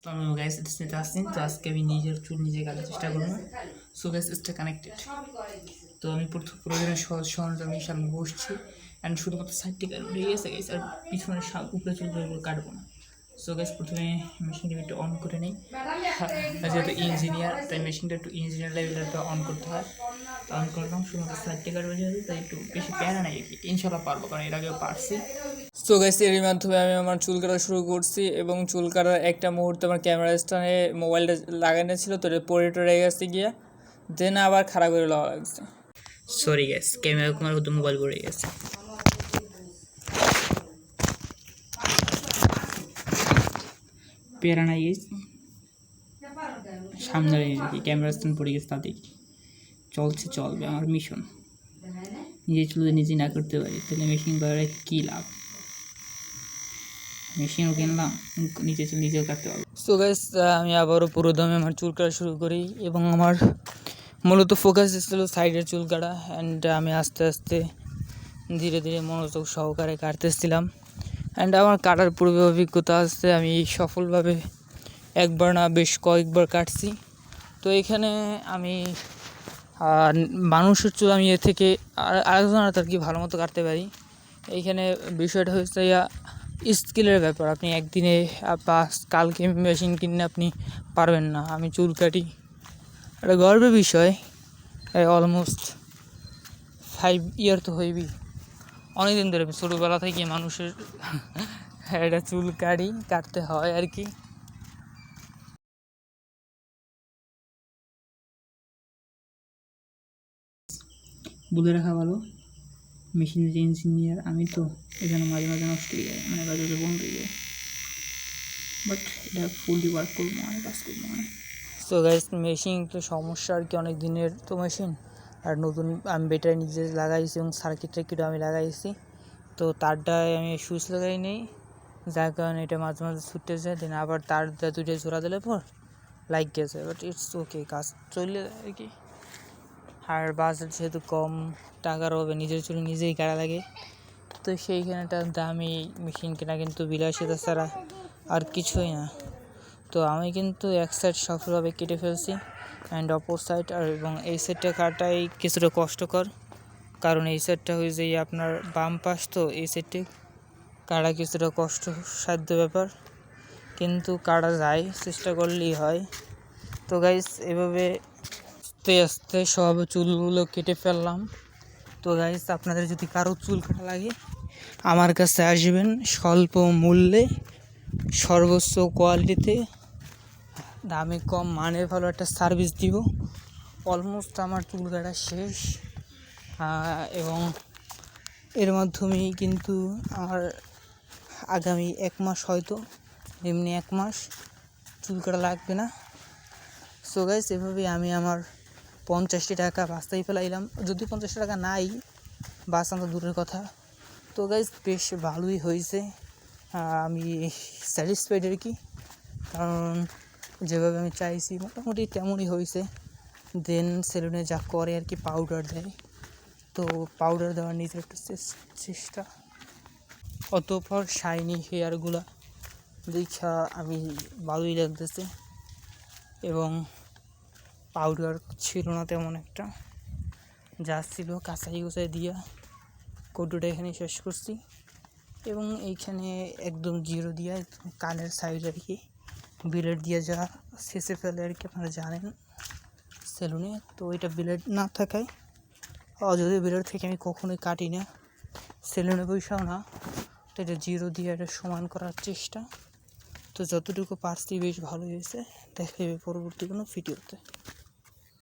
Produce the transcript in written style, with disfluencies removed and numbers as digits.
তো আমি গাইস নিতে আসছি, তো আজকে আমি নিজের চুল নিজে কাটার চেষ্টা করবো। So guys stay connected. তো আমি প্রয়োজনীয় সহজ সরঞ্জাম এর সামনে বসছি অ্যান্ড শুধুমাত্র সাইডটি কাটবো, ঠিক আছে গাইস, আর পিছনে উপরে চুলগুলো কাটবো না। সো গাইস প্রথমে মেশিনটা একটু অন করে নিই। যেহেতু ইঞ্জিনিয়ার তাই মেশিনটা একটু ইঞ্জিনিয়ার লেভেলটা অন করতে হয়। তো অন করলাম, শুধুমাত্র সাইডটি কাটবো যেহেতু, তাই একটু বেশি প্যারা নাই আর কি। ইনশাল্লাহ পারবো, কারণ এর আগেও পারছি। সো গাইস এর মাধ্যমে আমি আমার চুল কাটা শুরু করছি এবং চুল কাটার একটা মুহূর্তে আমার ক্যামেরা স্ট্যান্ডে মোবাইলটা লাগানো ছিল, তো এটা পড়ে টরে গেছে গিয়া, দেন আবার খারাপ করে লওয়া লাগছে। সরি গাইস, ক্যামেরা কুমার হতে মোবাইল পড়ে গেছে। পেরা নাই গাইস, সামনে ক্যামেরা স্ট্যান্ড পড়ে গেছে, তাতে চলবে আমার মিশন। নিজে চুল নিজে না করতে পারি তাহলে মেশিন করার কী লাভ? মেশিনও কিনলাম, নিচে চুল নিজেও কাটতে পারবো। সো গাইস আমি আবারও পুরো দমে আমার চুল কাটা শুরু করি এবং আমার মূলত ফোকাস ছিল সাইডের চুল কাটা, অ্যান্ড আমি আস্তে আস্তে ধীরে ধীরে মনোযোগ সহকারে কাটতেছিলাম। অ্যান্ড আমার কাটার পূর্বে অভিজ্ঞতা আছে, আমি সফলভাবে একবার না বেশ কয়েকবার কাটছি। তো এখানে আমি মানুষের চুল আমি এ থেকে আরেকজন আর কি ভালো মতো কাটতে পারি। এইখানে বিষয়টা হচ্ছে স্কিলের ব্যাপার। আপনি একদিনে কালকে মেশিন কিনে আপনি পারবেন না। আমি চুল কাটি, একটা গর্বের বিষয়। অলমোস্ট 5 ইয়ার তো হইবি, অনেকদিন ধরে ছোটোবেলা থেকে মানুষের একটা চুল কাটতে হয় আর কি। বলে রাখা ভালো, মেশিনের যে ইঞ্জিনিয়ার আমি, তো এখানে মাঝে মাঝে নষ্ট হয়ে যায়, মানে কাজ বন্ধ হয়ে যায়, বাট এটা ফুললি ওয়ার্ক করবো, অনেক কাজ করবো মানে। সো গাইস মেশিন তো সমস্যা আর কি, অনেক দিনের তো মেশিন, আর নতুন আমি ব্যাটারি নিজে লাগাইছি এবং সার্কিট টার্কিটও আমি লাগাইছি। তো তারটায় আমি সুইচ লাগাই নেই, যার কারণে এটা মাঝে মাঝে ছুটতে যায়, দেন আবার তার দুইটা জোড়া দিলে পর লাইক গেছে, বাট ইটস ওকে, কাজ চললে আর কি। আর বাজেট যেহেতু কম, টাকার হবে, নিজের চুল নিজেই কাটা লাগে, তো সেইখানেটা দামি মেশিন কেনা কিন্তু বিলাসিতা ছাড়া আর কিছুই না। তো আমি কিন্তু এক সাইড সফলভাবে কেটে ফেলছি, অ্যান্ড অপর সাইড এবং এই সাইডটা কাটাই কিছুটা কষ্টকর, কারণ এই সাইডটা হয়ে যায় আপনার বাম পাশ, তো এই সাইডটি কাটা কিছুটা কষ্টসাধ্য ব্যাপার, কিন্তু কাটা যায়, চেষ্টা করলেই হয়। তো গাইস এভাবে আস্তে আস্তে সব চুলগুলো কেটে ফেললাম। তো গাইস আপনাদের যদি কারো চুল কাটা লাগে আমার কাছে আসবেন, স্বল্প মূল্যে সর্বোচ্চ কোয়ালিটিতে দামে কম মানের ভালো একটা সার্ভিস দিব। অলমোস্ট আমার চুল কাটা শেষ, এবং এর মাধ্যমেই কিন্তু আমার আগামী 1 মাস, হয়তো এমনি 1 মাস চুল কাটা লাগবে না। সো গাইস এভাবেই আমি আমার 50টি টাকা বাঁচতেই ফেলাইলাম, যদি 50 টাকা নাই বাঁচানো দূরের কথা। তো গাইস বেশ ভালোই হয়েছে, আমি স্যাটিসফাইড আর কি, কারণ যেভাবে আমি চাইছি মোটামুটি তেমনই হয়েছে। দেন সেলুনে যা করে আর কি, পাউডার দেয়, তো পাউডার দেওয়ার নিজের একটা চেষ্টা, অতঃপর শাইনি হেয়ারগুলা দেখা আমি ভালোই লাগতেছে। এবং পাউডার ছিল না তেমন একটা, যা ছিল কাঁচাই গোছাই দিয়া কৌটোটা এখানে শেষ করছি। এবং এইখানে একদম জিরো দিয়া কানের সাইড আর কি ব্লেড দিয়ে যা শেষে ফেলে আর কি, আপনারা জানেন সেলুনে। তো এটা ব্লেড না থাকায়, যদি ব্লেড থেকে আমি কখনোই কাটি না, সেলুনে পয়সাও না, তো এটা জিরো দিয়ে এটা সমান করার চেষ্টা। তো যতটুকু পারছি বেশ ভালো হয়েছে, দেখা যাবে পরবর্তী কোনো ভিডিওতে।